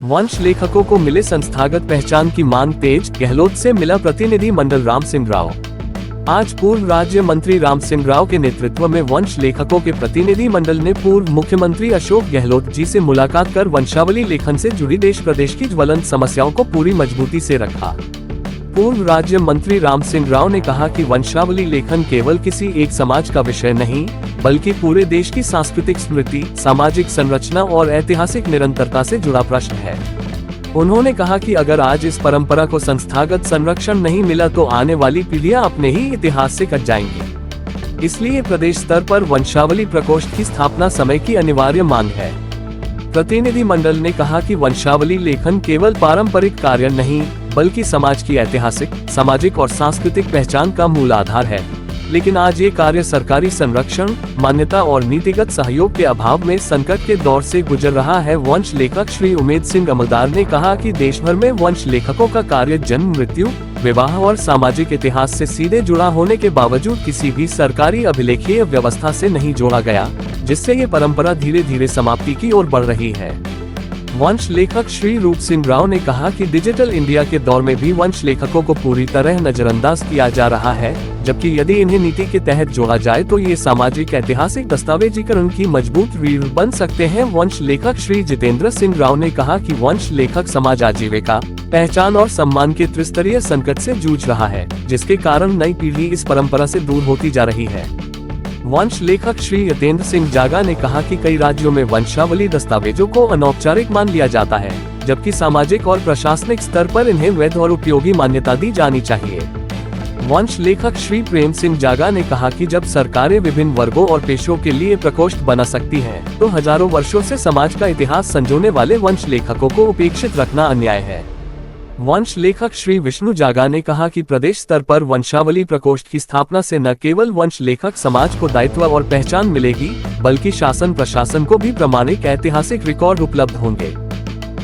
वंश लेखकों को मिले संस्थागत पहचान की मांग तेज, गहलोत से मिला प्रतिनिधि मंडल राम सिंह राव। आज पूर्व राज्य मंत्री राम सिंह राव के नेतृत्व में वंश लेखकों के प्रतिनिधि मंडल ने पूर्व मुख्यमंत्री अशोक गहलोत जी से मुलाकात कर वंशावली लेखन से जुड़ी देश प्रदेश की ज्वलंत समस्याओं को पूरी मजबूती से रखा। पूर्व राज्य मंत्री राम सिंह राव ने कहा कि वंशावली लेखन केवल किसी एक समाज का विषय नहीं, बल्कि पूरे देश की सांस्कृतिक स्मृति, सामाजिक संरचना और ऐतिहासिक निरंतरता से जुड़ा प्रश्न है। उन्होंने कहा कि अगर आज इस परंपरा को संस्थागत संरक्षण नहीं मिला तो आने वाली पीढ़ियां अपने ही इतिहास से कट जाएंगी। इसलिए प्रदेश स्तर पर वंशावली प्रकोष्ठ की स्थापना समय की अनिवार्य मांग है। प्रतिनिधि मंडल ने कहा कि वंशावली लेखन केवल पारंपरिक कार्य नहीं, बल्कि समाज की ऐतिहासिक, सामाजिक और सांस्कृतिक पहचान का मूल आधार है। लेकिन आज ये कार्य सरकारी संरक्षण, मान्यता और नीतिगत सहयोग के अभाव में संकट के दौर से गुजर रहा है। वंश लेखक श्री उमेद सिंह अमलदार ने कहा कि देश भर में वंश लेखकों का कार्य जन्म, मृत्यु, विवाह और सामाजिक इतिहास से सीधे जुड़ा होने के बावजूद किसी भी सरकारी अभिलेखीय व्यवस्था से नहीं जोड़ा गया, जिससे ये परंपरा धीरे धीरे समाप्ति की ओर बढ़ रही है। वंश लेखक श्री रूप सिंह राव ने कहा कि डिजिटल इंडिया के दौर में भी वंश लेखकों को पूरी तरह नजरअंदाज किया जा रहा है, जबकि यदि इन्हें नीति के तहत जोड़ा जाए तो ये सामाजिक ऐतिहासिक दस्तावेजीकरण की मजबूत रीढ़ बन सकते हैं। वंश लेखक श्री जितेंद्र सिंह राव ने कहा कि वंश लेखक समाज आजीविका, पहचान और सम्मान के त्रिस्तरीय संकट से जूझ रहा है, जिसके कारण नई पीढ़ी इस परंपरा से दूर होती जा रही है। वंश लेखक श्री यतेंद्र सिंह जागा ने कहा कि कई राज्यों में वंशावली दस्तावेजों को अनौपचारिक मान लिया जाता है, जबकि सामाजिक और प्रशासनिक स्तर पर इन्हें वैध और उपयोगी मान्यता दी जानी चाहिए। वंश लेखक श्री प्रेम सिंह जागा ने कहा कि जब सरकारें विभिन्न वर्गों और पेशों के लिए प्रकोष्ठ बना सकती हैं, तो हजारों वर्षों से समाज का इतिहास संजोने वाले वंश लेखकों को उपेक्षित रखना अन्याय है। वंश लेखक श्री विष्णु जागा ने कहा कि प्रदेश स्तर पर वंशावली प्रकोष्ठ की स्थापना से न केवल वंश लेखक समाज को दायित्व और पहचान मिलेगी, बल्कि शासन प्रशासन को भी प्रामाणिक ऐतिहासिक रिकॉर्ड उपलब्ध होंगे।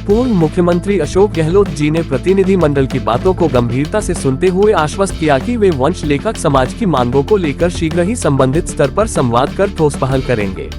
पूर्व मुख्यमंत्री अशोक गहलोत जी ने प्रतिनिधि मंडल की बातों को गंभीरता से सुनते हुए आश्वस्त किया कि वे वंश लेखक समाज की मांगों को लेकर शीघ्र ही संबंधित स्तर पर संवाद कर ठोस पहल करेंगे।